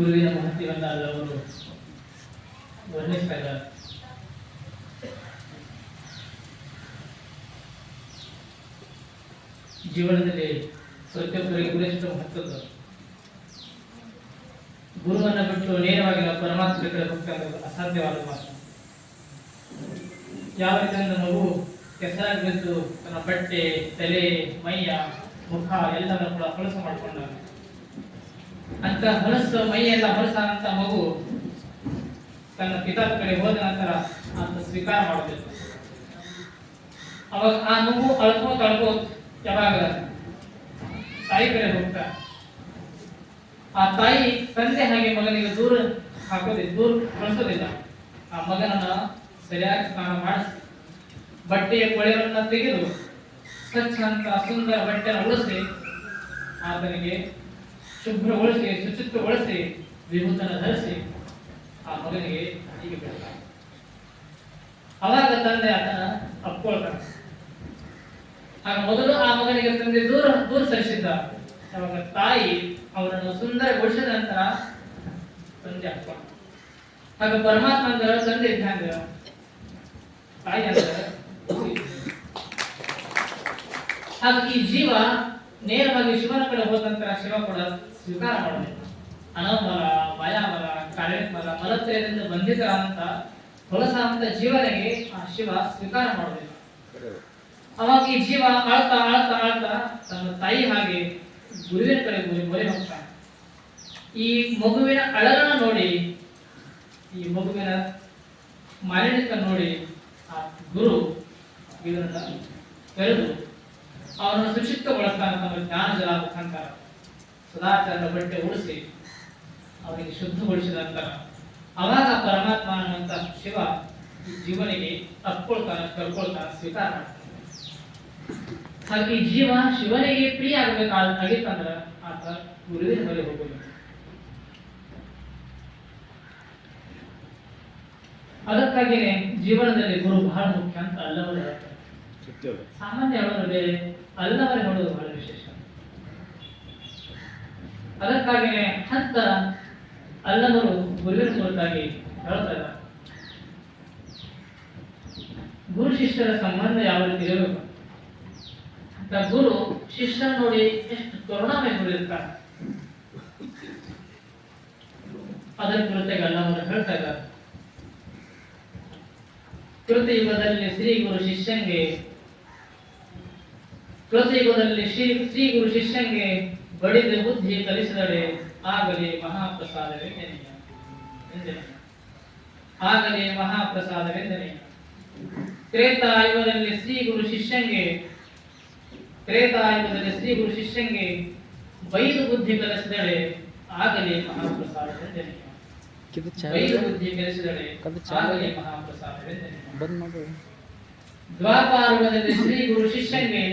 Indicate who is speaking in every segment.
Speaker 1: ಗುರುವಿನ ಮಹತ್ವವನ್ನು ಅವರು ವರ್ಣಿಸ್ತಾ ಇದ್ದಾರೆ. ಜೀವನದಲ್ಲಿ ಪ್ರತಿಯೊಬ್ಬರಿಗೆ ಗುರುಷ್ಟು ಮಹತ್ವದ್ದು. ಗುರುವನ್ನು ಬಿಟ್ಟು ನೇರವಾಗಿ ನಾವು ಪರಮಾತ್ಮ ಕಡೆ ಹೋಗ್ತಾ ಅಸಾಧ್ಯವಾದ ಮಾತು. ಯಾವ ರೀತಿಯಿಂದ ಮಗು ಕೆಸರಾಗಿ ಬಿದ್ದು ತನ್ನ ಬಟ್ಟೆ, ತಲೆ, ಮೈಯ, ಮುಖ ಎಲ್ಲವನ್ನು ಕೂಡ ಹೊಲಸು ಮಾಡಿಕೊಂಡಾಗ ಅಂತ ಹೊಲಸು ಮೈಯೆಲ್ಲ ಹೊಲಸ ಅಂತ ಮಗು ತನ್ನ ಪಿತಾ ಕಡೆ ಹೋದ ನಂತರ ಅಂತ ಸ್ವೀಕಾರ ಮಾಡಬೇಕು. ಅವಾಗ ಆ ಮಗು ಅಳ್ಕೋತ್ ಯಾವಾಗ ತಾಯಿ ಕಡೆ ಹೋಗ್ತಾ, ಆ ತಾಯಿ ತಂದೆ ಹಾಗೆ ಮಗನಿಗೆ ದೂರ ಕಳಿಸೋದಿಲ್ಲ. ಆ ಮಗನನ್ನ ಸರಿಯಾಗಿ ಸ್ನಾನ ಮಾಡಿಸಿ, ಬಟ್ಟೆಯ ಕೊಳೆಗಳನ್ನ ತೆಗೆದು ಸ್ವಚ್ಛ ಅಂತ ಸುಂದರ ಬಟ್ಟೆಯನ್ನು ಉಳಿಸಿ, ಆತನಿಗೆ ಶುಭ್ರಗೊಳಿಸಿ, ಶುಚಿತ್ವಗೊಳಿಸಿ, ವಿಭೂತನ ಧರಿಸಿ ಆ ಮಗನಿಗೆ ಹೀಗೆ ಬಿಡ್ತಾನೆ. ಅವಾಗ ತಂದೆ ಆತನ ಅಪ್ಕೊಳ್ತಾನೆ. ಆಗ ಮೊದಲು ಆ ಮಗನಿಗೆ ತಂದೆ ದೂರ ಸರಿಸಿದ್ದ. ಅವಾಗ ತಾಯಿ ಅವರನ್ನು ಸುಂದರಗೊಳಿಸಿದ ನಂತರ ತಂದೆ ಅಪ್ಪ. ಹಾಗೆ ಪರಮಾತ್ಮ ಅಂದ್ರೆ ತಂದೆ ಇದ್ದಂಗ, ತಾಯಿ ಅಂದ್ರೆ. ಹಾಗೆ ಈ ಜೀವ ನೇರವಾಗಿ ಶಿವನ ಕಡೆ ಹೋದ ನಂತರ ಶಿವ ಕೂಡ ಸ್ವೀಕಾರ ಮಾಡಬೇಕು. ಅನಮಲ, ಮಾಯಾಮಲ, ಕಾಳಿಮಲ, ಮಲತ್ರಯದಿಂದ ಬಂಧಿತರಾದಂತ ಹೊಲಸ ಅಂತ ಜೀವನಿಗೆ ಆ ಶಿವ ಸ್ವೀಕಾರ ಮಾಡಬೇಕು. ಅವಾಗ ಈ ಜೀವ ಆಳ್ತಾ ಆಳ್ತಾ ಆಳ್ತಾ ತನ್ನ ತಾಯಿ ಹಾಗೆ ಗುರುವಿನ ಕಡೆ ಮೊರೆ ಹೋಗ್ತಾನೆ. ಈ ಮಗುವಿನ ಅಳಲನ್ನು ನೋಡಿ, ಈ ಮಗುವಿನ ಮಾಲಿನ್ಯತೆ ನೋಡಿ ಆ ಗುರು ಇದನ್ನ ಕರೆದು ಅವನನ್ನು ಶುಚಿತ್ವಗೊಳಿಸ್ತಾನೆ. ತಮ್ಮ ಜ್ಞಾನ ಜಲ ಮುಖಾಂತರ ಸದಾಚಾರದ ಬಟ್ಟೆ ಉಡಿಸಿ ಅವನಿಗೆ ಶುದ್ಧಗೊಳಿಸಿದ ನಂತರ ಅವಾಗ ಪರಮಾತ್ಮ ಅನ್ನುವಂತ ಶಿವ ಜೀವನಿಗೆ ಅಪ್ಕೊಳ್ತಾನೆ, ಕರ್ಕೊಳ್ತಾನೆ, ಸ್ವೀಕಾರ ಮಾಡ್ತಾನೆ. ಹಾಗೆ ಜೀವ ಶಿವನಿಗೆ ಪ್ರಿಯ ಆಗಬೇಕಾಗಿತ್ತಂದ್ರೆ ಆತ ಗುರುವಿನ ಮೊರೆ ಹೋಗಬೇಕು. ಅದಕ್ಕಾಗಿಯೇ ಜೀವನದಲ್ಲಿ ಗುರು ಬಹಳ ಮುಖ್ಯ ಅಂತ ಅಲ್ಲವರು ಹೇಳ್ತಾರೆ. ಸಾಮಾನ್ಯ ಹೇಳೋದು ಬೇರೆ, ಅಲ್ಲವರೇ ಹೇಳೋದು ಬಹಳ ವಿಶೇಷ. ಅದಕ್ಕಾಗಿಯೇ ಅಂತ ಅಲ್ಲವರು ಗುರುವಿನ ಕುರಿತಾಗಿ ಹೇಳ್ತಾರೆ. ಗುರು ಶಿಷ್ಯರ ಸಂಬಂಧ ಯಾವ ರೀತಿ ಇರಬೇಕು ಅಂತ ಗುರು ಶಿಷ್ಯನ ನೋಡಿ ಎಷ್ಟು ಕರುಣಾಮಯ ಇರ್ತಾರೆ ಅದರ ಕುರಿತಾಗಿ ಅಲ್ಲವರು ಹೇಳ್ತಾ ಇದ್ದಾರೆ. ಕೃತಯುಗದಲ್ಲಿ ಶ್ರೀ ಗುರು ಶಿಷ್ಯಂಗೆ ಬಡಿದ ಬುದ್ಧಿ ಕಲಿಸಿದಡೆ ಆಗಲಿ ಮಹಾಪ್ರಸಾದವೆಂದನೆ. ತ್ರೇತಾಯುಗದಲ್ಲಿ ಶ್ರೀ ಗುರು ಶಿಷ್ಯಂಗೆ ಬೈದು ಬುದ್ಧಿ ಕಲಿಸಿದಳೆ ಆಗಲಿ ಮಹಾಪ್ರಸಾದವೆಂದನೆ. ದ್ವಾಪಾರಯುಗದಲ್ಲಿ ಶ್ರೀ ಗುರು ಶಿಷ್ಯಂಗೆ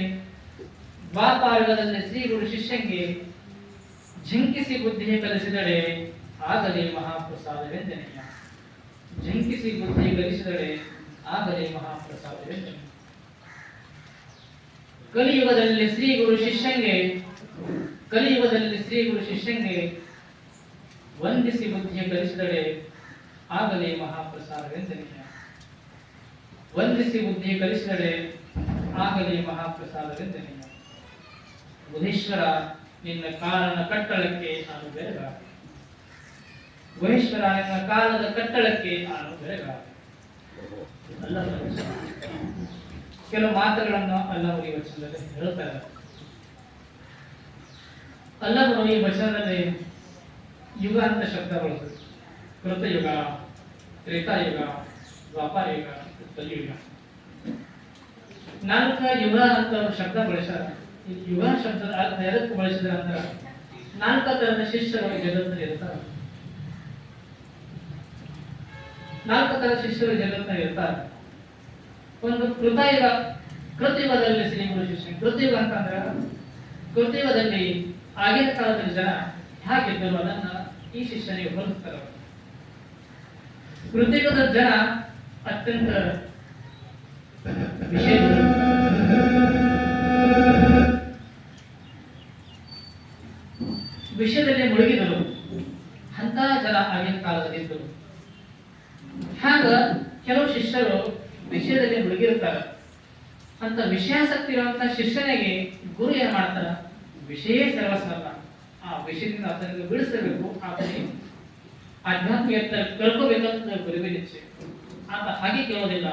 Speaker 1: ಝಂಕಿಸಿ ಬುದ್ಧಿ ಕಲಿಸಿದಳೆ ಆಗಲಿ ಮಹಾಪ್ರಸಾದವೆಂದನೆಯ. ಝಂಕಿಸಿ ಬುದ್ಧಿ ಕಲಿಸಿದಳೆ ಆಗಲಿ ಮಹಾಪ್ರಸಾದವೆಂದನೆ. ಕಲಿಯುಗದಲ್ಲಿ ಶ್ರೀ ಗುರು ಶಿಷ್ಯಂಗೆ ವಂದಿಸಿ ಬುದ್ಧಿ ಕಲಿಸಿದಳೆ ಆಗಲಿ ಮಹಾಪ್ರಸಾದವೆಂದನೆಯ. ವಂದಿಸಿ ಬುದ್ಧಿ ಕಲಿಸಿದಳೆ ಆಗಲಿ ಮಹಾಪ್ರಸಾದವೆಂದನೆಯ. ಬುಧೇಶ್ವರ ನಿನ್ನ ಕಾಲನ ಕಟ್ಟಳಕ್ಕೆ ನಾನು ಬೆರಗಾದೆ. ಗುಹೇಶ್ವರ ನಿನ್ನ ಕಾಲದ ಕಟ್ಟಳಕ್ಕೆ ನಾನು ಬೆರಗಾದೆ. ಕೆಲವು ಮಾತುಗಳನ್ನು ಅಲ್ಲವರು ವಚನದಲ್ಲಿ ಹೇಳ್ತಾರೆ. ಅಲ್ಲವರು ಈ ವಚನದಲ್ಲಿ ಯುಗ ಅಂತ ಶಬ್ದ ಬಳಸಿದ್ರು. ಕೃತಯುಗ, ತ್ರೇತಾಯುಗ, ದ್ವಾಪಾರ ಯುಗ, ಕಲಿಯುಗ. 4 ಯುಗ ಅಂತ ಶಬ್ದ ಬಳಸ್ಯಾರ. ಈ ಯುಗ ಶಬ್ದದ ಅರ್ಥ ಎದಕ್ಕೆ ಬಳಸಿದ್ರ ಅಂದ್ರೆ 4 ತರದ ಶಿಷ್ಯರು ಜಗತ್ತಿನಲ್ಲಿ ಇರ್ತಾರೆ. 4 ತರದ ಶಿಷ್ಯರು ಜಗತ್ತಿನಲ್ಲಿ ಇರ್ತಾರೆ. ಒಂದು ಕೃತಯುಗದಲ್ಲಿ ಶ್ರೀ ಗುರು ಶಿಷ್ಯ. ಕೃತಯುಗ ಅಂತಂದ್ರೆ ಕೃತಯುಗದಲ್ಲಿ ಆಗಿನ ಕಾಲದಲ್ಲಿ ಜನ ಹೇಗಿದ್ದರು ಅದನ್ನ ಈ ಶಿಷ್ಯನಿಗೆ ಹೋಲಿಸ್ತಾರೆ. ಕೃತಯುಗದ ಜನ ಅತ್ಯಂತ ವಿಷಯದಲ್ಲಿ ಮುಳುಗಿದರು. ಅಂತ ಜನ ಆಗಿನ ಕಾಲದಲ್ಲಿ ಇದ್ದರು. ಹಾಗ ಕೆಲವು ಶಿಷ್ಯರು ವಿಷಯದಲ್ಲಿ ಮುಳುಗಿರ್ತಾರೆ. ಅಂತ ವಿಷಯಾಸಕ್ತಿ ಇರುವಂತಹ ಶಿಷ್ಯನಿಗೆ ಗುರು ಏನ್ ಮಾಡ್ತಾರ, ವಿಷಯ ಸರ್ವಸ್ವಲ್ಲ, ಆ ವಿಷಯದಿಂದ ಆತನಿಗೆ ಬಿಡಿಸಬೇಕು, ಆತನಿಗೆ ಆಧ್ಯಾತ್ಮಿಕ ಕಳ್ಕೋಬೇಕಂತ ಗುರುವಿನ ಇಚ್ಛೆ. ಆತ ಹಾಗೆ ಕೇಳೋದಿಲ್ಲ.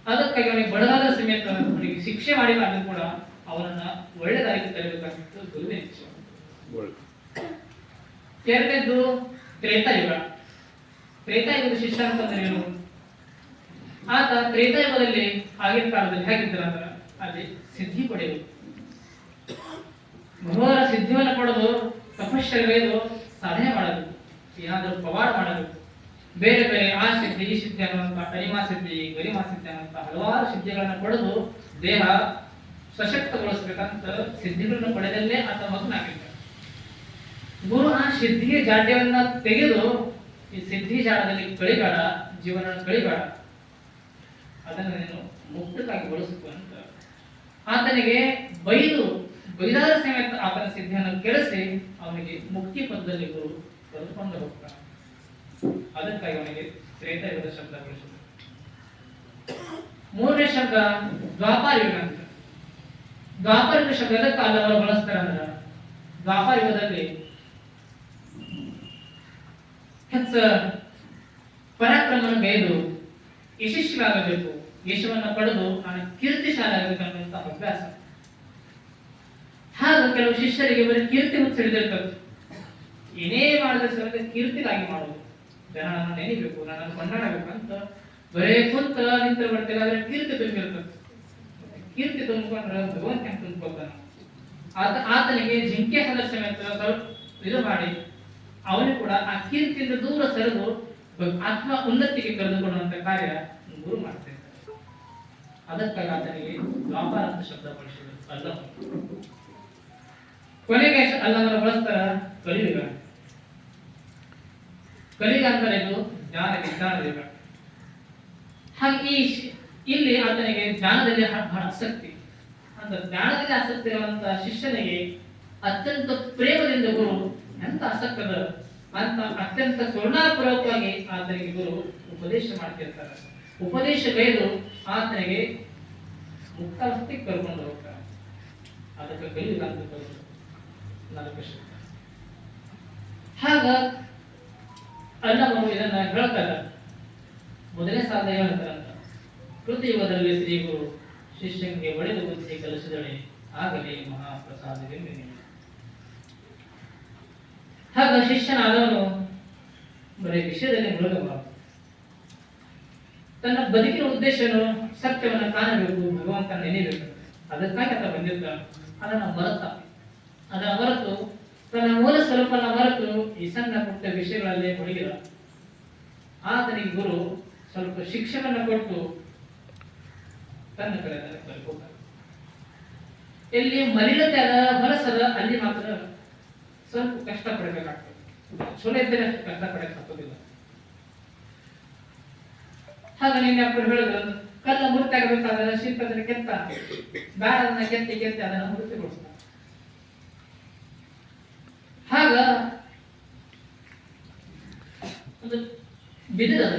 Speaker 1: ಅದಕ್ಕಾಗಿ ಅವನಿಗೆ ಬಡದಾದ ಸಮೇತ ಅವನಿಗೆ ಶಿಕ್ಷೆ ಮಾಡಿದಾಗ ಕೂಡ ಅವನನ್ನ ಒಳ್ಳೆ ದಾರಿಗೆ ತರಬೇಕಂತ ಗುರುವಿನ ಇಚ್ಛೆ. ಎರಡನೇದು ತ್ರೇತಾಯುಗ. ತ್ರೇತಾಯುಗದ ಶಿಷ್ಯ ಅಂತಂದ್ರೆ ಏನು? ಆತ ತ್ರೇತಾಯುಗದಲ್ಲಿ ಆಗಿನ ಕಾಲದಲ್ಲಿ ಹೇಗಿದ್ದಾರೆ ಅಂದ್ರೆ ಅಲ್ಲಿ ಸಿದ್ಧಿ ಪಡೆಯುವುದು, ಘೋರ ಸಿದ್ಧಿಯನ್ನು ಪಡೆದು ತಪಶ್ಚರ್ಯವೇದು ಸಾಧನೆ ಮಾಡಬೇಕು, ಏನಾದರೂ ಪವಾಡ ಮಾಡಬೇಕು, ಬೇರೆ ಬೇರೆ ಆ ಸಿದ್ಧಿ ಈ ಸಿದ್ಧಿ ಅನ್ನುವಂಥ ಅರಿಮಾ ಸಿದ್ಧಿ ಗರಿಮಾ ಸಿದ್ಧಿ ಅನ್ನುವಂಥ ಹಲವಾರು ಸಿದ್ಧಿಗಳನ್ನು ಪಡೆದು ದೇಹ ಸಶಕ್ತಗೊಳಿಸಬೇಕಂತ ಸಿದ್ಧಿಗಳನ್ನು ಪಡೆದಲ್ಲೇ ಆತ ಮಗನಾಗಿರ್ತಾನೆ. ಗುರು ಆ ಸಿದ್ಧಿಗೆ ಜಾಡ್ಯವನ್ನ ತೆಗೆದು ಈ ಸಿದ್ಧಿ ಜಾಡದಲ್ಲಿ ಕಳಿಬೇಡ, ಜೀವನ ಕಳಿಬೇಡ, ಅದನ್ನು ನೀನು ಮುಕ್ತಕ್ಕಾಗಿ ಬಳಸಬೇಕು ಅಂತ ಆತನಿಗೆ ಬೈದಾದ ಸಮೇತ ಆತನ ಸಿದ್ಧಿಯನ್ನು ಕೆಡಿಸಿ ಅವನಿಗೆ ಮುಕ್ತಿ ಪದದಲ್ಲಿ ಗುರು ಕರೆದುಕೊಂಡು ಹೋಗ್ತಾನೆ. ಅದಕ್ಕಾಗಿ ಅವನಿಗೆ ತ್ರೇತಾಯುಗದ ಶಬ್ದ ಬಳಸಿದ. ಮೂರನೇ ಶಬ್ದ ದ್ವಾಪಾರ ಯುಗ ಅಂತ. ದ್ವಾಪಾರ ಯುಗ ಶಬ್ದ ಎದಕ್ಕೆ ಅಲ್ಲವರು ಬಳಸ್ತಾರೆ ಅಂದ್ರೆ, ದ್ವಾಪಾರ ಯುಗದಲ್ಲಿ ಹೆಚ್ಚ ಪರಾಕ್ರಮವನ್ನು ಗೈದು ಯಶಸ್ವಿಯಾಗಬೇಕು, ಯಶವನ್ನು ಪಡೆದು ನಾನು ಕೀರ್ತಿಶಾಲಿ ಆಗಬೇಕನ್ನುವಂತ ಅಭ್ಯಾಸ. ಹಾಗ ಕೆಲವು ಶಿಷ್ಯರಿಗೆ ಬರೀ ಕೀರ್ತಿ ಹುಚ್ಚಿಡಿದಿರ್ತದೆ. ಏನೇ ಮಾಡಿದ ಸಮೇತ ಕೀರ್ತಿಗಾಗಿ ಮಾಡುವುದು, ಜನ ನನ್ನ ನೆನಿಬೇಕು, ನನ್ನನ್ನು ಕೊಂಡಾಡಬೇಕು ಅಂತ ಬರೇ ಕುಂತ ನಿಂತ ಬರ್ತಿಲ್ಲ, ಆದ್ರೆ ಕೀರ್ತಿ ತುಂಬಿರ್ತದೆ. ಕೀರ್ತಿ ತುಂಬಿಕೊಂಡ್ರೆ ಭಗವಂತ ಹೆಂಗೆ ತುಂಬಿಕೊಳ್ತಾನೆ. ಆತನಿಗೆ ಜಿಂಕೆ ಸದಸ್ಯ ಸಮೇತ ಸ್ವಲ್ಪ ಇದು ಮಾಡಿ ಅವನು ಕೂಡ ಆ ಕೀರ್ತಿಯಿಂದ ದೂರ ಸರಿದು ಆತ್ಮ ಉನ್ನತಿಗೆ ಕರೆದುಕೊಳ್ಳುವಂತ ಕಾರ್ಯ ಗುರು ಮಾಡ್ತಾ ಇದ್ದಾರೆ. ಅದಕ್ಕಾಗಿ ಆತನಿಗೆ ದ್ವಾಪಾರ ಅಂತ ಶಬ್ದ ಬಳಸಿದರು. ಅಲ್ಲ ಕೊನೆಗೆ ಅಲ್ಲವನ್ನು ಬಳಸ್ತಾರ ಕಲಿಯುಗ. ಕಲಿಯುಗ ಅಂದರೆ ಇದು ಜ್ಞಾನ ವಿಜ್ಞಾನದ ಯುಗ. ಹಾಗೆ ಇಲ್ಲಿ ಆತನಿಗೆ ಜ್ಞಾನದಲ್ಲಿ ಬಹಳ ಆಸಕ್ತಿ. ಅಂತ ಜ್ಞಾನದಲ್ಲಿ ಆಸಕ್ತಿ ಇರುವಂತಹ ಶಿಷ್ಯನಿಗೆ ಅತ್ಯಂತ ಪ್ರೇಮದಿಂದ ಗುರು ಎಂತ ಆಸಕ್ತದ ಅಂತ ಅತ್ಯಂತ ಕರುಣಾಪೂರ್ವಕವಾಗಿ ಆತನಿಗೆ ಗುರು ಉಪದೇಶ ಮಾಡ್ತಿರ್ತಾರೆ. ಉಪದೇಶ ಗೈದು ಆತನಿಗೆ ಮುಕ್ತಾವಸ್ಥೆಗೆ ಕರ್ಕೊಂಡು ಹೋಗ್ತಾರೆ. ಅದಕ್ಕೆ ಕಲಿಯುಗ ಅಂತ ಕರೆದು ಹಾಗ ಅಲ್ಲವರು ಇದನ್ನ ಹೇಳ್ತಾರೆ. ಮೊದಲನೇ ಸಾಲ ಹೇಳ್ತಾರಂತ, ಕೃತಿಯುಗದಲ್ಲಿ ಶ್ರೀ ಗುರು ಶಿಷ್ಯನಿಗೆ ಒಡೆದು ಬುದ್ಧಿ ಕಲಿಸಿದಳೆ, ಆಗಲೇ ಮಹಾಪ್ರಸಾದವೆಂಬೆ. ಹಾಗ ಶಿಷ್ಯನಾದವನು ಬರೀ ವಿಷಯದಲ್ಲಿ ಮುಳುಗಬಾರದು. ತನ್ನ ಬದುಕಿನ ಉದ್ದೇಶನು ಸತ್ಯವನ್ನು ಕಾಣಬೇಕು, ಭಗವಂತನ ನೆನೆಯಬೇಕು. ಅದಕ್ಕಾಗಿ ಆತ ಬಂದಿರ್ತಾನೆ. ಅದನ್ನ ಮರೆತು ತನ್ನ ಮೂಲ ಸ್ವರೂಪನ ಮರೆತು ಈ ಸಣ್ಣ ಪುಟ್ಟ ವಿಷಯಗಳಲ್ಲಿ ಮುಳುಗಿದ ಆತನಿಗೆ ಗುರು ಸ್ವಲ್ಪ ಶಿಕ್ಷಣವನ್ನು ಕೊಟ್ಟು ತನ್ನ ಕಡೆ ಕರ್ಕೋತಾರೆ. ಎಲ್ಲಿ ಮಲಿನತೆ ಅದ ಮನಸ್ಸದ ಅಲ್ಲಿ ಮಾತ್ರ ಸ್ವಲ್ಪ ಕಷ್ಟ ಪಡಬೇಕಾಗ್ತದೆ. ಚಲೋ ಇದ್ದರೆ ಅಷ್ಟು ಕಷ್ಟ ಪಡಕ್ಕೆ ಹಾಕೋದಿಲ್ಲ. ಹಾಗ ನೀನು ಅಪ್ಪರು ಹೇಳಿದ್ರು, ಕಲ್ಲ ಮೂರ್ತಿ ಆಗಬೇಕಾದ್ರೆ ಶಿಲ್ಪದಲ್ಲಿ ಕೆತ್ತ ಬೇಡ, ಅದನ್ನ ಕೆತ್ತಿ ಅದನ್ನ ಮೂರ್ತಿಗೊಳಿಸ್ತಾರೆ. ಹಾಗ ಒಂದು ಬಿದಿರು ಅದ,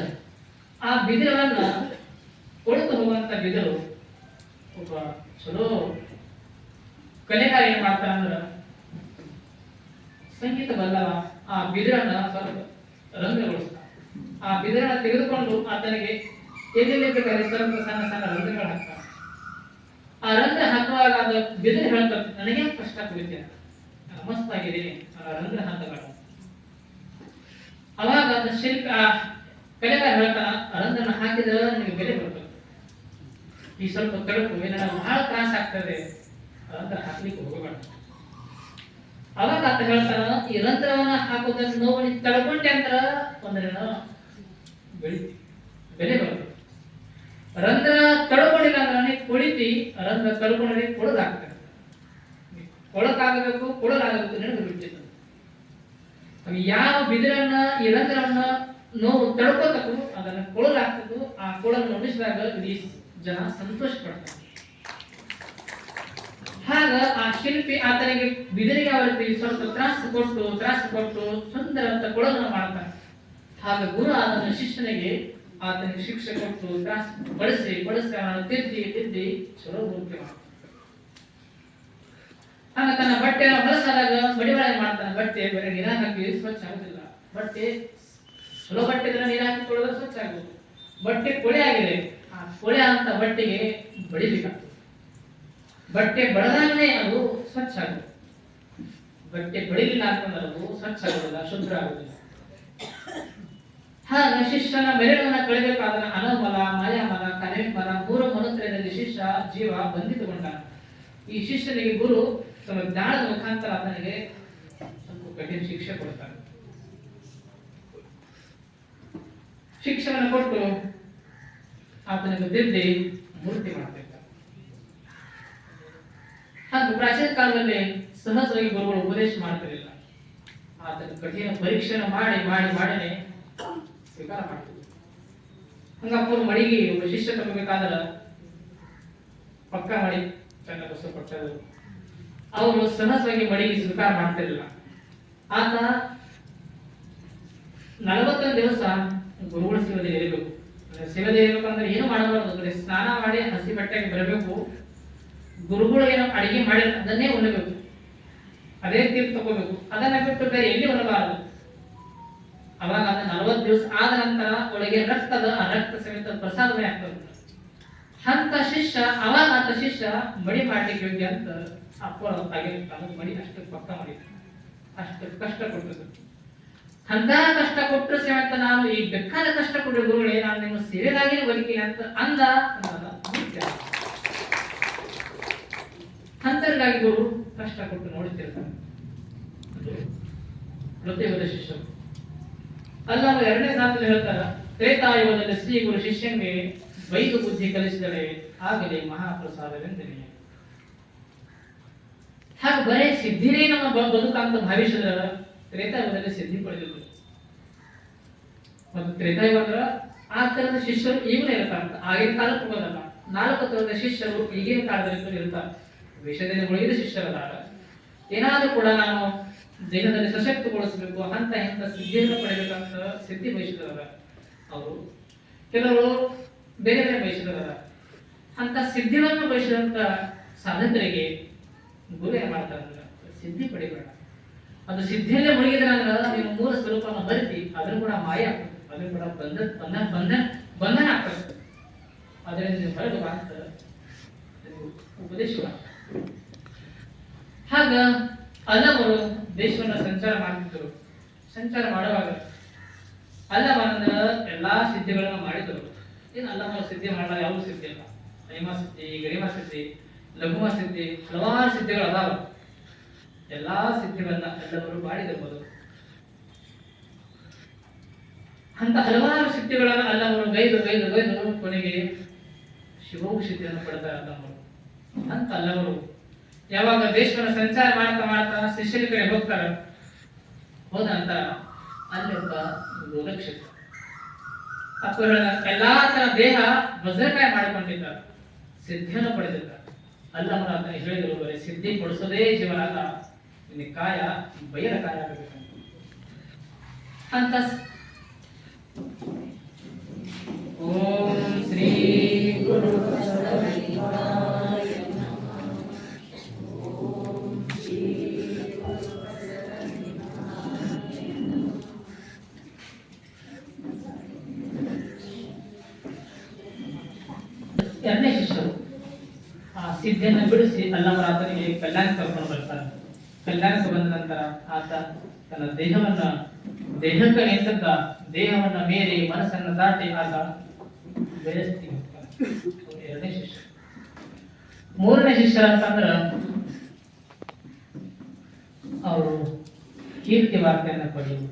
Speaker 1: ಆ ಬಿದಿರನ್ನ ಕೊಡುತ್ತಾ ಹೋಗುವಂತ ಬಿದಿರು ಒಬ್ಬ ಚಲೋ ಕಲೆಗಾರ ಏನ್ ಮಾಡ್ತಾರ ಅಂದ್ರ ಸಂಗೀತ ಬಲ್ಲವ ಆ ಬಿದಿರನ್ನ ಸ್ವಲ್ಪ ರಂಧ್ರಗೊಳಿಸ್ತಾನೆ. ಆ ಬಿದಿರನ್ನ ತೆಗೆದುಕೊಂಡು ಆತನಿಗೆ ಎಲ್ಲೆಲ್ಲಿ ಬೇಕಾದ್ರೆ ಸ್ವಲ್ಪ ಸಣ್ಣ ಸಣ್ಣ ರಂಧ್ರಗಳು ಹಾಕ್ತಾನೆ. ಆ ರಂಧ್ರ ಹಾಕುವಾಗ ಅದು ಬಿದಿರು ಹೇಳ್ತಾರೆ, ನನಗೆ ಕಷ್ಟ ಕುಳಿತೇನೆ, ಮಸ್ತ್ ಆಗಿದ್ದೀನಿ, ರಂಧ್ರ ಹಾಕಬೇಡ. ಅವಾಗ ಅದು ಶಿಲ್ಪ ಕಲೆಗಾರ ಹೇಳ್ತಾನ, ರಂಧ್ರನ ಹಾಕಿದ್ರೆ ನಿಮಗೆ ಬೆಲೆ ಬರ್ತದೆ, ಈ ಸ್ವಲ್ಪ ತಡಕು ನನಗೆ ಬಹಳ ತ್ರಾಸ ಆಗ್ತದೆ, ರಂಧ್ರ ಹಾಕ್ಲಿಕ್ಕೆ ಹೋಗಬೇಡ. ಅವಾಗ ಆತ ಹೇಳ್ತಾನ, ಈ ರಂಧ್ರವನ್ನ ಹಾಕೋದ್ರಿಂದ ನೋವು ತಡ್ಕೊಂಡೆ ಅಂತ ಒಂದರ ಬೆಲೆ ಬರ್ತದೆ. ರಂಧ್ರ ತಡ್ಕೊಂಡಿಲ್ಲ ಅಂದ್ರೆ ಕುಳಿತಿ, ರಂಧ್ರ ತಡ್ಕೊಂಡ್ರೆ ಕೊಳಗಾಗ್ತದೆ. ಕೊಳಕಾಗಬೇಕು, ಕೊಳಗಾಗಬೇಕು ನಡೆದು ಬಿಡ್ತಿತ್ತು. ಯಾವ ಬಿದಿರನ್ನ ಈ ರಂಧ್ರವನ್ನ ನೋವು ತಡ್ಕೋತಕ್ಕೂ ಅದನ್ನ ಕೊಳಗಾಗ್ತಕ್ಕೂ ಆ ಕೊಳನ್ನು ನುಡಿಸಿದಾಗ ಇಡೀ ಜನ ಸಂತೋಷ ಪಡ್ತಾರೆ. ಆಗ ಆ ಶಿಲ್ಪಿ ಆತನಿಗೆ ಬಿದಿರಿಗೆ ಅವರಿಗೆ ಸ್ವಲ್ಪ ತ್ರಾಸ ಕೊಟ್ಟು ಸುಂದರ ಅಂತ ಕೊಳಗನ್ನು ಮಾಡ್ತಾನೆ. ಆಗ ಗುರು ಆತನ ಶಿಷ್ಯನಿಗೆ ಆತನಿಗೆ ಶಿಕ್ಷೆ ಕೊಟ್ಟು ಬಳಸಿ ಅವನನ್ನು ತಿದ್ದಿ ಚಲೋ ಮೂರ್ತಿ ಮಾಡ್ತಾನೆ. ಆಗ ತನ್ನ ಬಟ್ಟೆಯನ್ನು ಹೊಲಸಾದಾಗ ಮಡಿವಾಳೆ ಮಾಡ್ತಾನೆ. ಬಟ್ಟೆ ಬೇರೆ ನೀರು ಹಾಕಿ ಸ್ವಚ್ಛ ಆಗುದಿಲ್ಲ. ಬಟ್ಟೆ ಚಲೋ ಬಟ್ಟೆ ಇದ್ರೆ ನೀರು ಹಾಕಿ ತೊಳೆದ್ರೆ ಸ್ವಚ್ಛ ಆಗುದು. ಬಟ್ಟೆ ಕೊಳೆ ಆಗಿದೆ, ಆ ಕೊಳೆ ಅಂತ ಬಟ್ಟೆಗೆ ಬಡಿಬೇಕಾಗ್ತದೆ. ಬಟ್ಟೆ ಬಡದಾಗಲೇ ಅದು ಸ್ವಚ್ಛ ಆಗುದು. ಬಟ್ಟೆ ಬಡಿಲಿಲ್ಲ ಅಂತಂದ್ರೆ ಅದು ಸ್ವಚ್ಛ ಆಗುದಿಲ್ಲ, ಶುದ್ಧ ಆಗುದಿಲ್ಲ. ಹಾಗ ಶಿಷ್ಯನ ಮೆರಳನ್ನ ಕಳೆಬೇಕಾದ್ರೆ ಅನಮಲ, ಮಾಯಾಮಲ, ಕರೆಮಲ, ಮೂರು ಮನುತ್ರಯದಲ್ಲಿ ಶಿಷ್ಯ ಜೀವ ಬಂಧಿತಗೊಂಡ. ಈ ಶಿಷ್ಯನಿಗೆ ಗುರು ತಮ್ಮ ಜ್ಞಾನದ ಮುಖಾಂತರ ಆತನಿಗೆ ಸ್ವಲ್ಪ ಕಠಿಣ ಶಿಕ್ಷೆ ಕೊಡ್ತಾರೆ. ಶಿಕ್ಷೆಯನ್ನು ಕೊಟ್ಟು ಆತನಿಗೆ ತಿದ್ದಿ ಮೂರ್ತಿ ಮಾಡ್ತಿರ್ತಾರೆ. ಹಾಗೆ ಪ್ರಾಚೀನ ಕಾಲದಲ್ಲಿ ಸಹಜವಾಗಿ ಗುರುಗಳು ಉಪದೇಶ ಮಾಡ್ತಿರಲಿಲ್ಲ. ಆತನ ಕಠಿಣ ಪರೀಕ್ಷೆಯನ್ನು ಮಾಡಿನೇ ಸ್ವೀಕಾರ ಮಾಡ್ತಿದ್ರು. ಹಂಗಪ್ಪರು ಮಡಿಗೆ ಒಬ್ಬ ಶಿಷ್ಯ ತಗೋಬೇಕಾದ್ರೆ ಪಕ್ಕ ಮಾಡಿ ಚೆನ್ನ ಬಸ ಕೊಟ್ಟರು. ಅವರು ಸಹಜವಾಗಿ ಮಡಿಗೆ ಸ್ವೀಕಾರ ಮಾಡ್ತಿರಲಿಲ್ಲ. ಆತ 41 ದಿವಸ ಗುರುಗಳ ಸೇವೆಯಲ್ಲಿ ಇರಬೇಕು. ಸೇವೆಯಲ್ಲಿ ಇರಬೇಕಂದ್ರೆ ಏನು ಮಾಡಬಾರದು, ಸ್ನಾನ ಮಾಡಿ ಹಸಿ ಬಟ್ಟೆಗೆ ಬರಬೇಕು. ಗುರುಗಳು ಏನೋ ಅಡಿಗೆ ಮಾಡಿ ಅದನ್ನೇ ಉಣ್ಣಬೇಕು, ಅದೇ ತೀರ್ಥ ತಗೋಬೇಕು. ಅದನ್ನ ಬಿಟ್ಟು ಬೇರೆ ಎಲ್ಲಿ ಉಣ್ಣಬಾರದು. ಅವಾಗ ಅದ 40 ದಿವಸ ಆದ ನಂತರ ಒಳಗೆ ರಕ್ತ ಸಮೇತ ಪ್ರಸಾದವೇ ಆಗ್ತದೆ. ಅಂತ ಶಿಷ್ಯ ಮಡಿ ಮಾಡ್ಲಿಕ್ಕೆ ಯೋಗ್ಯ ಅಂತ ಅಪ್ಪರ ಮಡಿ ಅಷ್ಟು ಪಕ್ಕ ಮಾಡಿದ್ರು. ಅಷ್ಟು ಕಷ್ಟ ಕೊಟ್ಟರು. ಅಂತ ಕಷ್ಟ ಕೊಟ್ಟರು ಸಮೇತ ನಾನು ಈ ಬೇಕಾದ ಕಷ್ಟ ಕೊಟ್ಟರೆ ಗುರುಗಳೇ ನಾನು ನಿಮ್ಮ ಸೇವೆಗಾಗಿನೇ ಬದುಕಿಲ್ಲ ಅಂತ ಅಂತರಿಗಾಗಿ ಗುರು ಕಷ್ಟ ಕೊಟ್ಟು ನೋಡುತ್ತಿರ್ತಾರೆ. ಪ್ರತಿಯೊಬ್ಬ ಶಿಷ್ಯರು ಅಲ್ಲ 2ನೇ ಸಾಲದಲ್ಲಿ ಹೇಳ್ತಾರ, ತ್ರೇತಾಯುಗದಲ್ಲಿ ಶ್ರೀ ಗುರು ಶಿಷ್ಯನಿಗೆ ಬೈದು ಬುದ್ಧಿ ಕಲಿಸಿದರೆ ಆಗಲೇ ಮಹಾಪ್ರಸಾದವೆಂದನೇ. ಹಾಗೆ ಬರೇ ಸಿದ್ಧಿನೇ ನಮ್ಮ ಬದುಕಂತ ಭಾವಿಸಿದ್ರ ತ್ರೇತಾಯುಗದಲ್ಲಿ ಸಿದ್ಧಿ ಪಡೆದಿದ್ರು. ಮತ್ತು ತ್ರೇತಾಯುಗ ಅಂದ್ರೆ ಆ ತರದ ಶಿಷ್ಯರು ಈಗಲೂ ಇರ್ತಾರಂತ. ಆಗಿನ ಕಾಲಕ್ಕೆ ಹೋಗೋದಲ್ಲ. 4 ತರದ ಶಿಷ್ಯರು ಈಗಿನ ಕಾಲದಲ್ಲಿ ಇರ್ತಾರೆ. ವಿಷಯದಲ್ಲಿ ಮುಳುಗಿದ ಶಿಷ್ಯರದಾರ. ಏನಾದ್ರೂ ಕೂಡ ನಾನು ದೇಹದಲ್ಲಿ ಸಶಕ್ತಗೊಳಿಸಬೇಕು, ಅಂತ ಇಂಥ ಸಿದ್ಧಿಯನ್ನು ಪಡೆಯಬೇಕಂತ ಸಿದ್ಧಿ ಬಯಸಿದವರ ಅವರು. ಕೆಲವರು ಬೇರೆ ಬೇರೆ ಬಯಸಿದವರ. ಅಂತ ಸಿದ್ಧಿಯನ್ನು ಬಯಸಿದಂತ ಸಾಧಕರಿಗೆ ಗುರು ಏನ್ ಮಾಡ್ತಾರೆ ಅಂದ್ರೆ ಸಿದ್ಧಿ ಪಡಿಬೇಡ, ಅದು ಸಿದ್ಧಿಯಲ್ಲೇ ಮುಳುಗಿದ್ರಂದ್ರ ನೀನು ಮೂಲ ಸ್ವರೂಪವನ್ನು ಬರಿತಿ, ಅದನ್ನು ಕೂಡ ಮಾಯ ಆಗ್ತದೆ, ಅದನ್ನು ಕೂಡ ಬಂಧನ ಆಗ್ತದೆ. ಅದರಿಂದ ನೀವು ಹೊರಗೆ ಅಂತ ಉಪದೇಶ. ಹಾಗ ಅಲ್ಲವರು ದೇಶವನ್ನು ಸಂಚಾರ ಮಾಡ್ತಿದ್ರು. ಸಂಚಾರ ಮಾಡುವಾಗ ಅಲ್ಲವನ್ನ ಎಲ್ಲಾ ಸಿದ್ಧಿಗಳನ್ನು ಮಾಡಿದರು. ಏನು ಅಲ್ಲವ ಸಿದ್ಧಿ ಮಾಡಲ್ಲ, ಯಾವ ಸಿದ್ಧಿ ಅಲ್ಲ. ಮಹಿಮಾ ಸಿದ್ಧಿ, ಗರಿಮಾ ಸಿದ್ಧಿ, ಲಘುಮ ಸಿದ್ಧಿ, ಹಲವಾರು ಸಿದ್ಧಿಗಳು ಅದಾವ. ಎಲ್ಲಾ ಸಿದ್ಧಿಗಳನ್ನ ಎಲ್ಲವರು ಮಾಡಿದಿರ್ಬೋದು. ಅಂತ ಹಲವಾರು ಸಿದ್ಧಿಗಳನ್ನ ಅಲ್ಲವರು ಗೈದು ಕೊನೆಗೆ ಶಿವವು ಸಿದ್ಧಿಯನ್ನು ಪಡ್ತಾರೆ ಅಲ್ಲವರು. ಅಂತ ಅಲ್ಲವರು ಯಾವಾಗ ದೇಶವನ್ನು ಸಂಚಾರ ಮಾಡ್ತಾ ಶಿಷ್ಯನ ಕಡೆ ಹೋಗ್ತಾರ, ಹೋದ ನಂತರ ಅಲ್ಲಿ ಒಬ್ಬ ರೋಗಕ್ಷೇತ್ರ ಎಲ್ಲಾ ತರ ದೇಹ ವಜ್ರಕಾಯ ಮಾಡಿಕೊಂಡಿದ್ದಾರೆ, ಸಿದ್ಧಿಯನ್ನು ಪಡೆದಿದ್ದಾರೆ. ಅಲ್ಲವರು ಅಂತ ಹೇಳಿದ್ರು, ಬರೀ ಸಿದ್ಧಿ ಕೊಡಿಸೋದೇ ಜೀವನ ಅಲ್ಲ, ಇಲ್ಲಿ ಕಾಯ ಬಯಲ ಕಾಯ ಆಗಬೇಕಂತ. ಅಂತ ಓಂ ಶ್ರೀ ಗುರು 2ನೇ ಶಿಷ್ಯರು ಆ ಸಿದ್ಧಿಯನ್ನು ಬಿಡಿಸಿ ಅಲ್ಲವರ ಆತನಿಗೆ ಕಲ್ಯಾಣಕ್ಕೆ ಕರ್ಕೊಂಡು ಬರ್ತಾರೆ. ಕಲ್ಯಾಣಕ್ಕೆ ಬಂದ ನಂತರ ಆತ ತನ್ನ ದೇಹಕ್ಕೆ ನಿಂತಂತ ದೇಹವನ್ನ ಮೀರಿ ಮನಸ್ಸನ್ನು ದಾಟಿ ಆತ ಬೇರೆ ಸ್ಥಿತಿಗೆ ಹೋಗ್ತಾನೆ. 2ನೇ ಶಿಷ್ಯ. 3ನೇ ಶಿಷ್ಯರ ಅಂತಂದ್ರ ಅವರು ಕೀರ್ತಿ ವಾರ್ತೆಯನ್ನ ಪಡೆಯುವುದು.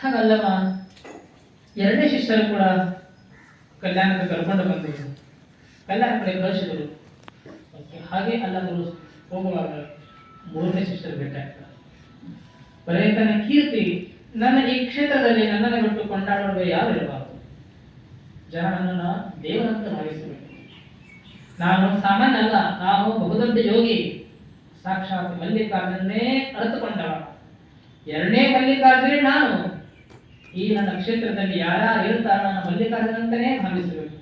Speaker 1: ಹಾಗಲ್ಲವ 2ನೇ ಶಿಷ್ಯರು ಕೂಡ ಕಲ್ಯಾಣಕ್ಕೆ ಕರ್ಕೊಂಡು ಬಂದರು, ಕಲ್ಯಾಣ ಕಡೆ ಕಳಿಸಿದರು. ಹಾಗೆ ಅಲ್ಲವರು ಹೋಗುವಾಗ 3ನೇ ಶಿಷ್ಯರು ಭೇಟಿ ಆಗ್ತಾರೆ. ಬರೇ ತನ್ನ ಕೀರ್ತಿ, ನನ್ನ ಈ ಕ್ಷೇತ್ರದಲ್ಲಿ ನನ್ನನ್ನು ಬಿಟ್ಟು ಕೊಂಡಾಡುವ ಯಾರು ಇರಬಾರದು, ಜನ ನನ್ನನ್ನು ದೇವರಂತ ಭಾವಿಸಬೇಕು. ನಾನು ಸಾಮಾನ್ಯ ಅಲ್ಲ, ನಾನು ಬಹುದೊಡ್ಡ ಯೋಗಿ, ಸಾಕ್ಷಾತ್ ಮಲ್ಲಿಕಾರ್ಜುನನ್ನೇ ಅರ್ಥಕೊಂಡವ, ಎರಡನೇ ಮಲ್ಲಿಕಾರ್ಜುನೇ ನಾನು. ಈ ನನ್ನ ಕ್ಷೇತ್ರದಲ್ಲಿ ಯಾರ್ಯಾರು ಇರ್ತಾರೋ ನನ್ನ ಮಲ್ಲಿಕಾರ್ಜುನ ಅಂತಾನೇ ಭಾವಿಸಬೇಕು.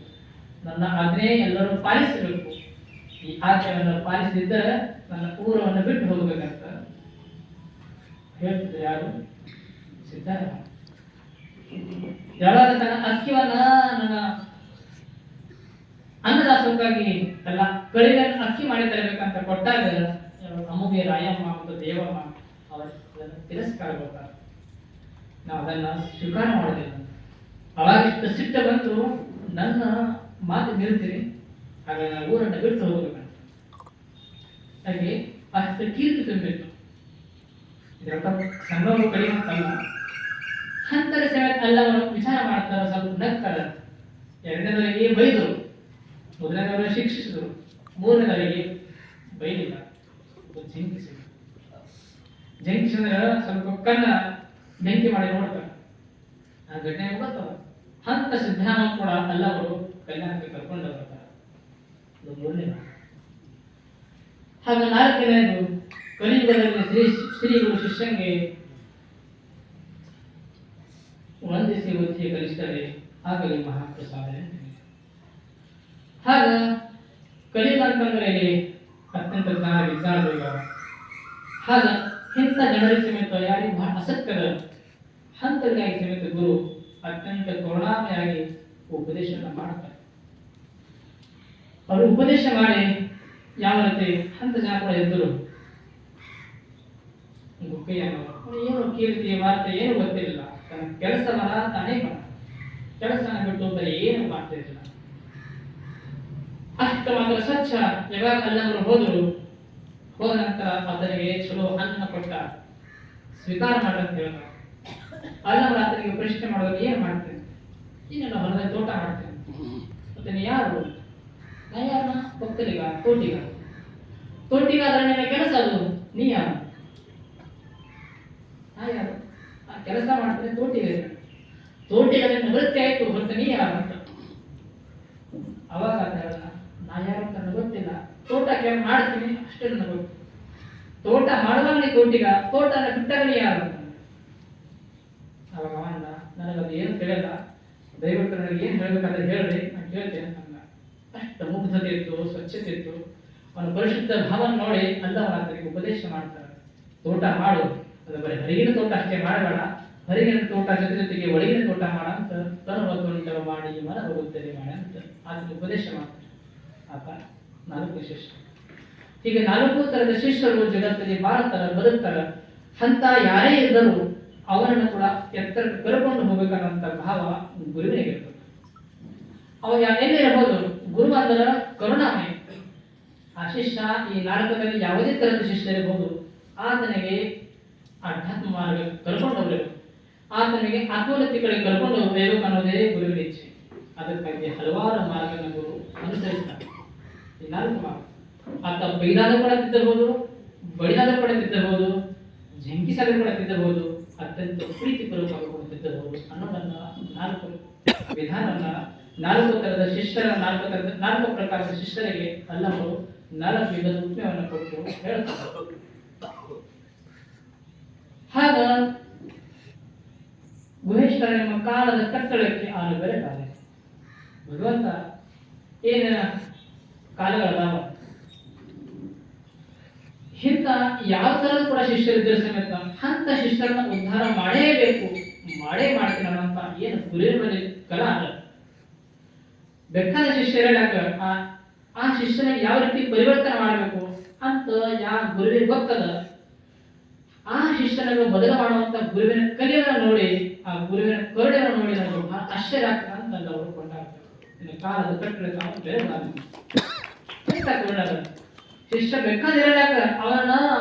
Speaker 1: ನನ್ನ ಆಜ್ಞೆ ಎಲ್ಲರೂ ಪಾಲಿಸಬೇಕು. ಈ ಆಜ್ಞೆಯನ್ನು ಪಾಲಿಸದಿದ್ದರೆ ನನ್ನ ಊರವನ್ನು ಬಿಟ್ಟು ಹೋಗಬೇಕಂತ ಹೇಳ್ತಿದ್ರು ಯಾರು? ಸಿದ್ಧಾರ್ಥ. ಯಾವಾಗ ತನ್ನ ಅಕ್ಕಿಯನ್ನ ನನ್ನ ಅನ್ನದಾಸಕ್ಕಾಗಿ ಎಲ್ಲ ಕಳಿಗೆ ಅಕ್ಕಿ ಮಾಡಿ ತರಬೇಕಂತ ಕೊಟ್ಟಾಗ ನಮಗೆ ರಾಯಮ್ಮ ಮತ್ತು ದೇವಮ್ಮ ಅವರ ತಿರಸ್ಕಾರ ಕೊಡ್ತಾರೆ. ನಾವು ಅದನ್ನ ಸ್ವೀಕಾರ ಮಾಡೋದಿಲ್ಲ. ಅವಾಗ ಇಷ್ಟು ಸಿಟ್ಟ ಬಂತು, ನನ್ನ ಮಾತು ನಿಲ್ತೀನಿ, ಹಾಗೆ ನಾನು ಊರನ್ನು ಬಿಟ್ಟು ಹೋಗಬೇಕಂತ. ಹಾಗೆ ಅಷ್ಟು ಕೀರ್ತಿ ತುಂಬಿತ್ತು. ಇದರ ಸಂಭ್ರಮ ಕಡಿಮೆ ಹಂತರ ಸಮೇತ ಎಲ್ಲವನ್ನು ವಿಚಾರ ಮಾಡ್ತಾರೆ, ಸ್ವಲ್ಪ ನಗ್ತಾರೆ. ಎರಡನೇದವರಿಗೆ ಬೈದರು, ಮೊದಲನೇದವರಿಗೆ ಶಿಕ್ಷಿಸಿದರು, ಮೂರನೇದವರಿಗೆ ಬೈಲಿಲ್ಲ, ಜಂಕಿಸಿದರು. ಜಂಕಿಸಿದ್ರೆ ಸ್ವಲ್ಪ ಕಣ್ಣ ಬೆಂಕಿ ಮಾಡಿ ನೋಡ್ತಾರೆ. ಆ ಘಟನೆ ಗೊತ್ತವ. ಹಂತ ಸಿದ್ಧಾಮ ಕೂಡ ಎಲ್ಲವರು ಕಲ್ಯಾಣಕ್ಕೆ ಕರ್ಕೊಂಡು ಬರ್ತಾರೆ. ಮೂರನೇ ಹಾಗೆ ನಾಲ್ಕನೇದು ಕಲಿಯುಗದಲ್ಲಿ ಶ್ರೀಗಳು ಶಿಷ್ಯಂಗೆ ವಂದಿಸಿ ಬುದ್ಧಿಯ ಕಲಿಸ್ತಾರೆ, ಆಗಲಿ ಮಹಾಪ್ರಸಾದ. ಹಾಗ ಕಲಿಯುಗ ಅಂತಂದ್ರೆ ಅತ್ಯಂತ ಜ್ಞಾನ ವಿಜ್ಞಾನದ ಹಾಗ ಇಂಥ ಜನರ ಸಮೇತ ಯಾರಿಗೆ ಬಹಳ ಆಸಕ್ತದ ಹಂತರಿಗಾಗಿ ಸಮೇತ ಗುರು ಅತ್ಯಂತ ಕರುಣಾಮಯಾಗಿ ಉಪದೇಶನ ಮಾಡ್ತಾರೆ. ಅವರು ಉಪದೇಶ ಮಾಡಿ ಯಾವ ರೀತಿ ಹಂತ ಜನ ಕೂಡ ಎದ್ದರು. ಏನು ಕೀರ್ತಿ ವಾರ್ತೆ ಏನು ಗೊತ್ತಿರಲಿಲ್ಲ. ತನ್ನ ಕೆಲಸವನ್ನ ತಾನೇ ಮಾಡ, ಕೆಲಸನ ಬಿಟ್ಟು ಬರೀ ಏನು ಮಾಡ್ತಿರ್ಲಿಲ್ಲ. ಅಷ್ಟು ಮಾತ್ರ ಸ್ವಚ್ಛ. ಯಾವಾಗ ಅಲ್ಲವರು ಹೋದ್ರು, ಹೋದ ನಂತರ ಆತನಿಗೆ ಚಲೋ ಅನ್ನ ಕೊಟ್ಟ, ಸ್ವೀಕಾರ ಮಾಡಂತ ಹೇಳಿದ. ಅಲ್ಲವರು ಆತನಿಗೆ ಪ್ರಶ್ನೆ ಮಾಡೋದು, ಏನ್ ಮಾಡ್ತೇನೆ? ಇನ್ನೆಲ್ಲ ಹೊಲದಲ್ಲಿ ತೋಟ ಮಾಡ್ತೇನೆ. ಮತ್ತೆ ನೀ ಯಾರು? ನಾ ಯಾರನ್ನ? ಒಕ್ಕಲಿಗ, ತೋಟಿಗ. ತೋಟಿಗ ಆದ್ರೆ ನಿನ್ನ ಕೆಲಸ ಅದು, ನೀ ಯಾರು? ನಾ ಯಾರು? ಆ ಕೆಲಸ ಮಾಡ್ತೇನೆ, ತೋಟಿಗ. ತೋಟಿಗ ನಿನ್ನ ವೃತ್ತಿ ಆಯ್ತು, ಹೊರತು ನೀ ಯಾರು ಅಂತ. ಅವಾಗ ಆತ ಹೇಳ, ನಾ ಯಾರು ಅಂತ ನನಗೆ ಗೊತ್ತಿಲ್ಲ, ತೋಟ ಕೆಲಸ ಮಾಡ್ತೀನಿ ಅಷ್ಟೇ ನನಗೆ ಗೊತ್ತು. ತೋಟ ಮಾಡುವಾಗ ನೀ ತೋಟಿಗ, ತೋಟನ ಬಿಟ್ಟಾಗ ನೀ ಯಾರು ಅಂತ. ಅವಾಗ ಅವನ್ನ, ನನಗದು ಏನು ತಿಳಿಯಲ್ಲ, ದಯವಿಟ್ಟು ನನಗೆ ಏನು ಹೇಳ್ಬೇಕಾದ್ರೆ ಹೇಳ್ರಿ, ನಾನು ಕೇಳ್ತೇನೆ ಅಂತ. ಅಷ್ಟು ಮುಗ್ಧತೆ ಇತ್ತು, ಸ್ವಚ್ಛತೆ ಇತ್ತು. ಅವನ ಪರಿಶುದ್ಧ ಭಾವನ ನೋಡಿ ಅಲ್ಲವನಾತನಿಗೆ ಉಪದೇಶ ಮಾಡ್ತಾರೆ. ತೋಟ ಮಾಡು, ಅದು ಬರೀ ಹೊರಗಿನ ತೋಟ ಅಷ್ಟೇ ಮಾಡಬೇಡ, ಹೊರಗಿನ ತೋಟ ಜೊತೆಗೆ ಒಳಗಿನ ತೋಟ ಮಾಡ ಅಂತ. ತರುವ ತೋಟ ಮಾಡಿ ಮನ ಹೋಗುತ್ತದೆ ಮಾಡ ಅಂತ ಆತನ ಉಪದೇಶ ಮಾಡ್ತಾರೆ. ಆತ 4 ಶಿಷ್ಯರು. ಹೀಗೆ 4 ತರದ ಶಿಷ್ಯರು ಜಗತ್ತಿಗೆ ಬಾಳ್ತಾರ, ಬದುಕ್ತಾರ. ಅಂತ ಯಾರೇ ಇದ್ದರೂ ಅವರನ್ನು ಕೂಡ ಎತ್ತರಕ್ಕೆ ಕರ್ಕೊಂಡು ಹೋಗ್ಬೇಕನ್ನಂತ ಭಾವ ಗುರುವಿನಿಗೆ ಇರ್ತದೆ. ಅವ ಎಲ್ಲಿ ಇರಬಹುದು, ಗುರು ಅಂದ್ರೆ ಕರುಣಾಮಯ. ಆ ಶಿಷ್ಯ ಈ 4ರಲ್ಲಿ ಯಾವುದೇ ತರದ ಶಿಷ್ಯರಿರಬಹುದು, ಆತನಿಗೆ ಆಧ್ಯಾತ್ಮ ಮಾರ್ಗ ಕರ್ಕೊಂಡು ಹೋಗ್ಬೇಕು, ಆತನಿಗೆ ಆತ್ಮೋನ್ನತಿ ಕಡೆ ಕರ್ಕೊಂಡು ಹೋಗ್ಬೇಕು ಅನ್ನೋದೇ ಗುರುವಿನ ಇಚ್ಛೆ. ಅದಕ್ಕಾಗಿ ಹಲವಾರು ಮಾರ್ಗಗಳನ್ನು ಗುರು ಅನುಸರಿಸ್ತಾರೆ. ಈ 4 ಮಾರ್ಗ. ಆತ ಬೈದಾದ ಕೂಡ ತಿದ್ದಬಹುದು, ಬಡಿದಾದ ಕೂಡ ತಿದ್ದಬಹುದು, ಜಂಕಿಸಾದ ಕೂಡ ತಿದ್ದಬಹುದು, ಅತ್ಯಂತ ಪ್ರೀತಿಪೂರ್ವಕವಾಗಿ ಕೂಡ ತಿದ್ದಬಹುದು ಅನ್ನೋದನ್ನ 4 ವಿಧಾನವನ್ನ 4 ತರದ ಶಿಷ್ಯರ 4 ಪ್ರಕಾರದ ಶಿಷ್ಯರಿಗೆ ಅಲ್ಲವರು 4 ವಿಧದ ಉತ್ಮವನ್ನು ಕೊಟ್ಟು ಹೇಳ್ತಾರೆ. ಹಾಗ ಗುಹೇಶ್ವರ ನಿಮ್ಮ ಕಾಲದ ಕಟ್ಟಳಕ್ಕೆ ಆನು ಬೆರೆತಾನೆ. ಭಗವಂತ ಏನೇನ ಕಾಲಗಳದಾವ, ಇಂಥ ಯಾವ ತರದ ಕೂಡ ಶಿಷ್ಯರಿದ್ದರೆ ಸಮೇತ ಅಂತ ಶಿಷ್ಯರನ್ನ ಉದ್ಧಾರ ಮಾಡೇಬೇಕು, ಮಾಡೇ ಮಾಡ್ತೀನಿ ಅನ್ನೋಂತ ಏನು ಗುರುವಿನ ಕಲ ಅಲ್ಲ. ಬೇಕಾದ ಶಿಷ್ಯರಾಗ ಆ ಶಿಷ್ಯನಿಗೆ ಯಾವ ರೀತಿ ಪರಿವರ್ತನೆ ಮಾಡಬೇಕು ಅಂತ ಯಾವ ಗುರುವಿನ ಗೊತ್ತದ. ಆ ಶಿಷ್ಯನನ್ನು ಬದಲು ಮಾಡುವಂತ ಗುರುವಿನ ಕಲಿಯನ್ನು ನೋಡಿ, ಆ ಗುರುವಿನ ಕರುಣೆಯನ್ನು ನೋಡಿ ನನಗೆ ಬಹಳ ಆಶ್ಚರ್ಯ ಆಗ್ತದೆ ಅಂತ ಅವರು ಕೊಂಡಾಡ್ತಾರೆ. ಇನ್ನು ಕಾಲದ ಕಟ್ಟಡ ಶಿಷ್ಯ ಬೇಕಾದಿರಲಾಕ ಅವನ್ನ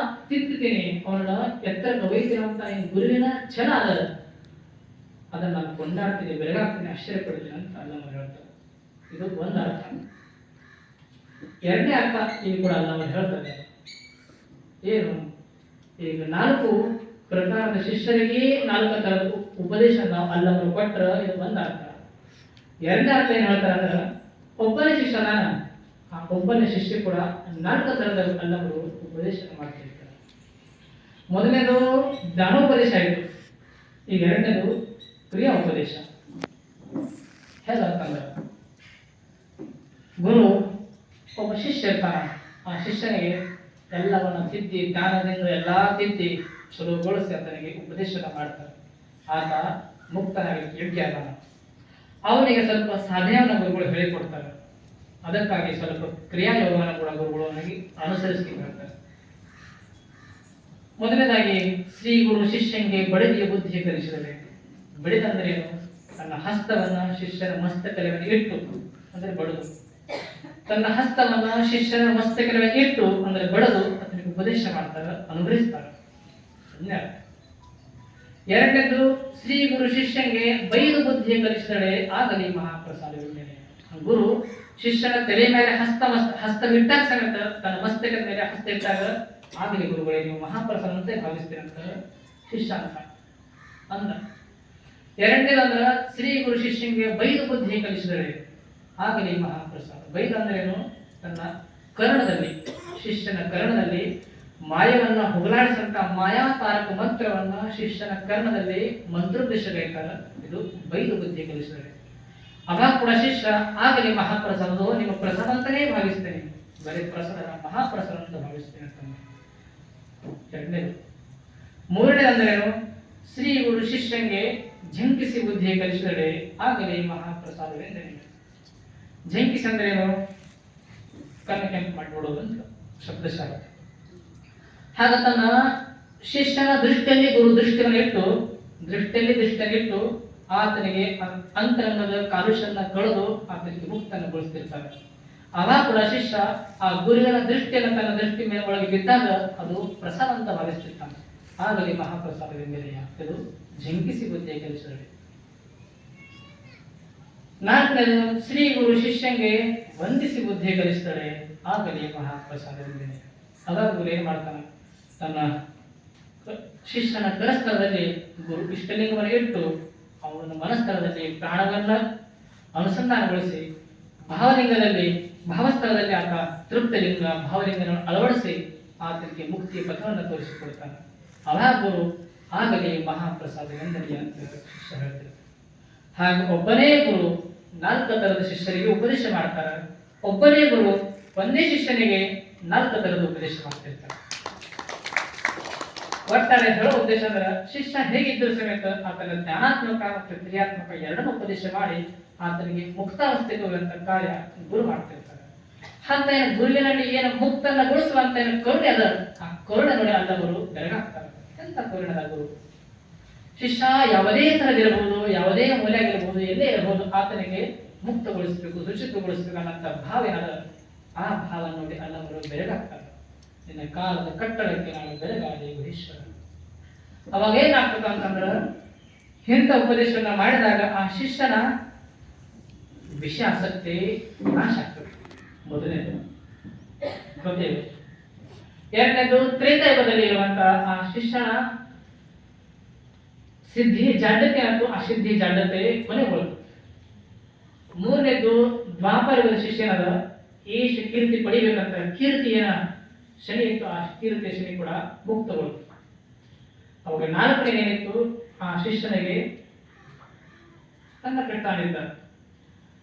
Speaker 1: ತಿಂತೀನಿ, ಅವನ ಎತ್ತರಕ್ಕೆ ಒಯ್ತೀನಿ ಅಂತ ಗುರುವಿನ ಛಲ ಅದ. ಅದನ್ನ ನಾನು ಕೊಂಡಾಡ್ತೀನಿ, ಬೆಳಗಾಗ್ತೀನಿ, ಆಶ್ಚರ್ಯ ಪಡ್ತೀನಿ ಅಂತ ಅಲ್ಲ ಹೇಳ್ತಾರೆ. ಇದು ಒಂದು ಅರ್ಥ. ಎರಡನೇ ಅರ್ಥ ಈಗ ಕೂಡ ಅಲ್ಲ ಹೇಳ್ತಾರೆ. ಏನು? ಈಗ 4 ಪ್ರಕಾರದ ಶಿಷ್ಯರಿಗೆ 4 ತರದ ಉಪದೇಶ ನಾವು ಅಲ್ಲವನ್ನು ಕೊಟ್ಟರೆ ಇದು ಒಂದು ಅರ್ಥ. ಎರಡನೇ ಅರ್ಥ ಏನ್ ಹೇಳ್ತಾರೆ ಅಂದ್ರೆ, ಒಬ್ಬನೇ ಶಿಷ್ಯನಾನ, ಆ ಒಬ್ಬನೇ ಶಿಷ್ಯ ಕೂಡ 4 ತರದ ಅಲ್ಲವರು ಉಪದೇಶ ಮಾಡ್ತಿರ್ತಾರೆ. ಮೊದಲನೇದು ಜ್ಞಾನೋಪದೇಶ ಆಯಿತು, ಈಗ ಎರಡನೇದು ಕ್ರಿಯಾ ಉಪದೇಶ. ಹೇಗಂತಂದ್ರೆ ಗುರು ಒಬ್ಬ ಶಿಷ್ಯ ಇರ್ತಾನ, ಆ ಶಿಷ್ಯನಿಗೆ ಎಲ್ಲವನ್ನ ತಿದ್ದಿ ಜ್ಞಾನದಿಂದ ಎಲ್ಲ ತಿದ್ದಿ ಚಲೋಗೊಳಿಸಿ ಆತನಿಗೆ ಉಪದೇಶನ ಮಾಡ್ತಾರೆ. ಆತ ಮುಕ್ತನಾಗಿ ಯೋಗ್ಯ ಅದಾನ. ಅವನಿಗೆ ಸ್ವಲ್ಪ ಸಾಧನೆಯನ್ನು ಗುರುಗಳು ಹೇಳಿಕೊಡ್ತಾರೆ. ಅದಕ್ಕಾಗಿ ಸ್ವಲ್ಪ ಕ್ರಿಯಾಯೋಗವನ್ನು ಕೂಡ ಗುರುಗಳು ಅವನಿಗೆ ಅನುಸರಿಸಿ ಹೇಳ್ತಾರೆ. ಮೊದಲನೇದಾಗಿ ಶ್ರೀ ಗುರು ಶಿಷ್ಯಂಗೆ ಬಡಿದಿಯ ಬುದ್ಧಿಯ ಕಲಿಸಿದರೆ. ಬಡಿದಂದ್ರೆ ಏನು? ತನ್ನ ಹಸ್ತವನ್ನ ಶಿಷ್ಯನ ಮಸ್ತಕದ ಮೇಲೆ ಇಟ್ಟು ಅಂದ್ರೆ ಬಡದು, ತನ್ನ ಹಸ್ತವನ್ನ ಶಿಷ್ಯನ ಮಸ್ತಕದ ಮೇಲೆ ಇಟ್ಟು ಅಂದ್ರೆ ಬಡದು ಅದಕ್ಕೆ ಉಪದೇಶ ಮಾಡ್ತಾರೆ, ಅನುಗ್ರಹಿಸ್ತಾರೆ. ಎರಡನೇದು ಶ್ರೀ ಗುರು ಶಿಷ್ಯಂಗೆ ಬೈದು ಬುದ್ಧಿಯ ಕಲಿಸಿದಳೆ ಆಗಲಿ ಮಹಾಪ್ರಸಾದವಿದೆ. ಗುರು ಶಿಷ್ಯನ ತಲೆ ಮೇಲೆ ಹಸ್ತವಿಟ್ಟಾಗ ಸಮೇತ ತನ್ನ ಮಸ್ತಕದ ಮೇಲೆ ಹಸ್ತ ಇಟ್ಟಾಗ ಆಗಲಿ ಗುರುಗಳೇ ನೀವು ಮಹಾಪ್ರಸಾದ ಅಂತ ಭಾವಿಸ್ತೀರಂತ ಶಿಷ್ಯ ಅಂತ ಅಂದ. ಎರಡನೇದಂದ್ರ ಶ್ರೀ ಗುರು ಶಿಷ್ಯಂಗೆ ಬೈದು ಬುದ್ಧಿ ಕಲಿಸಿದಳೆ ಆಗಲಿ ಮಹಾಪ್ರಸಾದ. ಬೈದು ಅಂದ್ರೆ ಏನು? ತನ್ನ ಕರ್ಣದಲ್ಲಿ, ಶಿಷ್ಯನ ಕರ್ಣದಲ್ಲಿ ಮಾಯವನ್ನ ಹೋಗಲಾಡಿಸಂತ ಮಾಯಾತಾರಕ ಮಂತ್ರವನ್ನ ಶಿಷ್ಯನ ಕರ್ಣದಲ್ಲಿ ಮಂತ್ರೋಪದೇಶಗೈತಾರ. ಇದು ಬೈದು ಬುದ್ಧಿ ಕಲಿಸಿದರೆ. ಅವಾಗ ಕೂಡ ಶಿಷ್ಯ ಆಗಲಿ ಮಹಾಪ್ರಸಾದ, ನಿಮ್ಮ ಪ್ರಸಾದ ಅಂತಾನೇ ಭಾವಿಸ್ತೇನೆ, ಬರೀ ಪ್ರಸಾದ ಮಹಾಪ್ರಸಾದ ಅಂತ ಭಾವಿಸ್ತೇನೆ ಅಂತ. ಎರಡನೇದು. ಮೂರನೇದಂದ್ರೇನು? ಶ್ರೀ ಗುರು ಶಿಷ್ಯಂಗೆ ಝಂಕಿಸಿ ಬುದ್ಧಿ ಕಲಿಸಿದರೆ ಆಗಲಿ ಮಹಾಪ್ರಸಾದವೆಂದರೆ. ಝಂಕಿಸಿ ಅಂದ್ರೇನು? ಕಣ್ಣು ಕೆಂಪು ಮಾಡಿಬಿಡೋದು ಅಂತ ಶಬ್ದಶಾಲ. ಹಾಗ ತನ್ನ ಶಿಷ್ಯನ ದೃಷ್ಟಿಯಲ್ಲಿ ಗುರು ದೃಷ್ಟಿಯನ್ನು ಇಟ್ಟು ಆತನಿಗೆ ಅಂತರಂಗದ ಕಾಲುಷ್ಯನ್ನ ಕಳೆದು ಆತನಿಗೆ ಮುಕ್ತನಗೊಳಿಸ್ತಿರ್ತಾರೆ. ಆವಾಗ ಕೂಡ ಶಿಷ್ಯ ಆ ಗುರುವಿನ ದೃಷ್ಟಿಯನ್ನು ತನ್ನ ದೃಷ್ಟಿ ಮೇಲೆ ಒಳಗೆ ಬಿದ್ದಾಗ ಅದು ಪ್ರಸಾದ ಅಂತ ಭಾವಿಸ್ತಿರ್ತಾನೆ. ಆಗಲಿ ಮಹಾಪ್ರಸಾದವೆಂದೆನೆಯ. ಇದು ಝಂಕಿಸಿ ಬುದ್ಧಿಯ ಕೆಲಸಗಳು. ನಾಲ್ಕನೇದು ಶ್ರೀ ಗುರು ಶಿಷ್ಯಂಗೆ ವಂದಿಸಿ ಬುದ್ಧಿ ಕಲಿಸ್ತಾಳೆ ಆಗಲಿ ಮಹಾಪ್ರಸಾದವೆಂದೆನೆಯ. ಅದಾಗ ಗುರು ಏನ್ ಮಾಡ್ತಾನೆ? ತನ್ನ ಶಿಷ್ಯನ ಕರಸ್ಥಳದಲ್ಲಿ ಗುರು ಇಷ್ಟಲಿಂಗವನ್ನು ಇಟ್ಟು ಅವನ ಮನಸ್ಥಳದಲ್ಲಿ ಪ್ರಾಣವನ್ನ ಅನುಸಂಧಾನಗೊಳಿಸಿ ಭಾವಸ್ಥಳದಲ್ಲಿ ಆತ ತೃಪ್ತಲಿಂಗ ಭಾವಲಿಂಗವನ್ನು ಅಳವಡಿಸಿ ಆತನಿಗೆ ಮುಕ್ತಿಯ ಪಥವನ್ನು ತೋರಿಸಿಕೊಡ್ತಾನೆ. ಅವಾಗ ಗುರು ಆಗಲಿ ಮಹಾಪ್ರಸಾದವೆಂದನೆಯ ಅಂತ ಶಿಷ್ಯ ಹೇಳ್ತಾರೆ. ಹಾಗೆ ಒಬ್ಬನೇ ಗುರು 4 ತರದ ಶಿಷ್ಯರಿಗೆ ಉಪದೇಶ ಮಾಡ್ತಾರೆ. ಒಬ್ಬನೇ ಗುರು ಒಂದೇ ಶಿಷ್ಯನಿಗೆ 4 ತರದ ಉಪದೇಶ ಮಾಡ್ತಿರ್ತಾರೆ. ಒಟ್ಟಾರೆ ಹೇಳೋ ಉದ್ದೇಶ ಅಂದ್ರೆ ಶಿಷ್ಯ ಹೇಗಿದ್ದರೂ ಸಮೇತ ಆತನ ಜ್ಞಾನಾತ್ಮಕ ಮತ್ತು ಕ್ರಿಯಾತ್ಮಕ ಎರಡನ್ನೂ ಉಪದೇಶ ಮಾಡಿ ಆತನಿಗೆ ಮುಕ್ತಾವಸ್ಥೆಗೆ ಹೋಗುವಂತ ಕಾರ್ಯ ಗುರು ಮಾಡ್ತಿರ್ತಾರೆ. ಅಂತ ಏನು ಗುರುವಿನಲ್ಲಿ ಏನು ಮುಕ್ತನಗೊಳಿಸುವಂತ ಏನು ಕರುಣೆ ಅದ, ಆ ಕರುಣೆ ನೋಡಿ ಅಲ್ಲವರು ಬೆರಗಾಗ್ತಾರೆ. ಎಂತ ಕರುಣದ ಗುರು! ಶಿಷ್ಯ ಯಾವುದೇ ತರದಿರಬಹುದು, ಯಾವುದೇ ಮೂಲೆಯಾಗಿರಬಹುದು, ಎಲ್ಲೇ ಇರಬಹುದು, ಆತನಿಗೆ ಮುಕ್ತಗೊಳಿಸಬೇಕು, ಶುಚಿತ್ವಗೊಳಿಸಬೇಕು ಅನ್ನಂತ ಭಾವ ಏನದ, ಆ ಭಾವ ನೋಡಿ ಅಲ್ಲವರು ಬೆರಗಾಗ್ತಾರೆ. ನಿನ್ನ ಕಾಲದ ಕಟ್ಟಡಕ್ಕೆ ನಾನು ಬೆರಗಾದೆ ಈಶ್ವರ. ಅವಾಗ ಏನಾಗ್ತದ ಅಂತಂದ್ರ ಇಂಥ ಉಪದೇಶವನ್ನ ಮಾಡಿದಾಗ ಆ ಶಿಷ್ಯನ ವಿಷಯ ಆಸಕ್ತಿ ನಾಶ ಆಗ್ತದೆ. ಮೊದಲನೇದು ಗೊತ್ತೇವೆ. ಎರಡನೇದು ತ್ರೇತಾಯುಗದಲ್ಲಿ ಇರುವಂತಹ ಆ ಶಿಷ್ಯನ ಸಿದ್ಧಿ ಜಾಡ್ಯತೆ ಹಾಗೂ ಅಸಿದ್ಧಿ ಜಾಡ್ಯತೆ ಕೊನೆಗೊಳ್ಳುತ್ತೆ. ಮೂರನೇದು ದ್ವಾಪರಯುಗದ ಶಿಷ್ಯನದ ಈ ಕೀರ್ತಿ ಪಡಿಬೇಕಂತ ಕೀರ್ತಿಯ ಶನಿ ಇತ್ತು, ಆ ಕೀರ್ತಿಯ ಶನಿ ಕೂಡ ಮುಕ್ತಗೊಳ್ಳುತ್ತೆ. ಅವಾಗ 4ನೇ ಏನಿತ್ತು? ಆ ಶಿಷ್ಯನಿಗೆ ತನ್ನ ಕೆಟ್ಟಾನಿದ್ದ.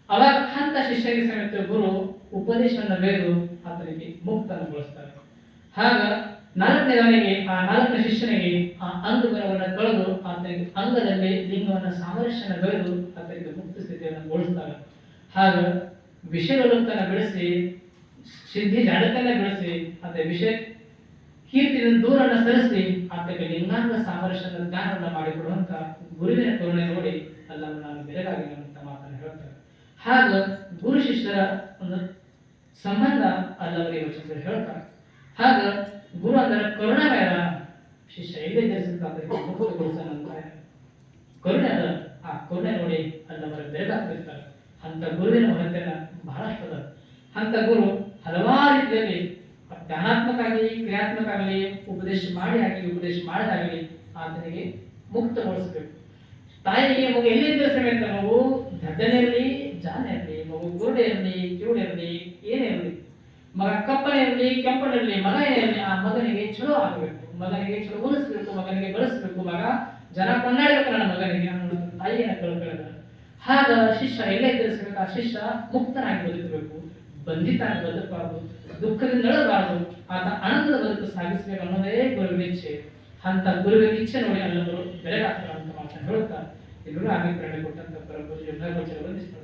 Speaker 1: ಅವಾಗ ಅಂತ ಶಿಷ್ಯನಿಗೆ ಸಮೇತ ಗುರು ಉಪದೇಶವನ್ನು ಬೇರು ಆತನಿಗೆ ಮುಕ್ತನಗೊಳಿಸ್ತಾರೆ. ಆಗ 4ನೇದವನಿಗೆ ಆ 4ನೇ ಶಿಷ್ಯನಿಗೆ ಆ ಅಂಗಗುಣವನ್ನು ಕಳೆದು ಆತನಿಗೆ ಅಂಗದಲ್ಲಿ ಲಿಂಗವನ್ನು ಸಾಮರಸ್ಯನ ಬೆಳೆದು ಆತನಿಗೆ ಮುಕ್ತ ಸ್ಥಿತಿಯನ್ನು ಗೊಳಿಸ್ತಾರೆ. ಆಗ ವಿಷಯಗಳನ್ನು ಬೆಳೆಸಿ ಸಿದ್ಧಿ ಜಾಡತನ್ನ ಬೆಳೆಸಿ ಅದೇ ವಿಷಯ ಕೀರ್ತಿಯನ್ನು ದೂರನ್ನ ಸರಿಸಿ ಆತನಿಗೆ ಲಿಂಗಾಂಗ ಸಾಮರಸ್ಯದ ಜ್ಞಾನವನ್ನು ಮಾಡಿಕೊಡುವಂತ ಗುರುವಿನ ಕರುಣೆ ನೋಡಿ ಅಲ್ಲನ್ನು ನಾನು ಬೆರಗಾಗಿ ಅಂತ ಮಾತನ್ನು ಹೇಳ್ತಾರೆ. ಹಾಗ ಗುರು ಶಿಷ್ಯರ ಒಂದು ಸಂಬಂಧ ಅಲ್ಲವರಿಗೆ ಯೋಚಿಸಿದ್ರೆ ಹೇಳ್ತಾರೆ. ಹಾಗ ಗುರು ಅಂದರೆ ಕರುಣಾಮಯ. ಶಿಷ್ಯ ಎಲ್ಲಿ ಜಯಿಸಿರ್ತಾರೆ ಮುಖಗೊಳಿಸೋಣಂತ ಕರುಣೆ ಅದ. ಆ ಕರುಣೆ ನೋಡಿ ಅಲ್ಲವರ ಬೆರಗಾಗ್ತಿರ್ತಾರೆ. ಅಂತ ಗುರುವಿನ ಮಹತ್ವನ ಬಹಳಷ್ಟು ಅದ. ಅಂತ ಗುರು ಹಲವಾರು ರೀತಿಯಲ್ಲಿ ಜ್ಞಾನಾತ್ಮಕ ಆಗಲಿ ಕ್ರಿಯಾತ್ಮಕ ಆಗಲಿ ಉಪದೇಶ ಮಾಡದಾಗಲಿ ಆತನಿಗೆ ಮುಕ್ತಗೊಳಿಸಬೇಕು. ತಾಯಿಗೆ ಮಗು ಎಲ್ಲಿದ್ದರೂ ಸಮೇತ ಮಗು ದಡ್ಡನಿರಲಿ ಜಾನ ಇರಲಿ, ಮಗು ಗುರುಡೆ ಇರಲಿ ಕಿವುಡೆ ಇರಲಿ ಏನೇ ಇರಲಿ, ಮಗ ಕಪ್ಪನೇ ಇರಲಿ ಕೆಂಪನಿರಲಿ, ಮಗ ಇರಲಿ, ಆ ಮಗನಿಗೆ ಚಲೋ ಆಗಬೇಕು. ಮಗನಿಗೆ ಚಲೋ ಉಳಿಸ್ಬೇಕು, ಮಗನಿಗೆ ಬೆಳೆಸ್ಬೇಕು, ಮಗ ಜನ ಕೊಂಡಾಡಬೇಕು ನನ್ನ ಮಗನಿಗೆ ಅನ್ನೋ ತಾಯಿಯನ್ನು ಕಳ್ಕೊಳ್ಳೋದು. ಆಗ ಶಿಷ್ಯ ಎಲ್ಲೇ ತಿಳಿಸ್ಬೇಕು, ಆ ಶಿಷ್ಯ ಮುಕ್ತನಾಗಿ ಬದುಕಬೇಕು, ಬಂಧಿತನಾಗಿ ಬದುಕಬಾರದು, ದುಃಖದಿಂದ ನಡಬಾರದು, ಆತ ಆನಂದದ ಬದುಕು ಸಾಗಿಸಬೇಕು ಅನ್ನೋದೇ ಗುರುವಿನ ಇಚ್ಛೆ. ಅಂತ ಗುರುವಿನ ಇಚ್ಛೆ ನೋಡಿ ಎಲ್ಲರೂ ಬೆಳಗಾಗ್ತಾರೆ ಅಂತ ಮಾತನ್ನು ಹೇಳುತ್ತಾ ಎಲ್ಲರೂ ಆಗಿ ಪ್ರೇರಣೆ ಕೊಟ್ಟಂತ ಪರಪೂಜ್ಯ ವಂದಿಸ್ತಾರೆ.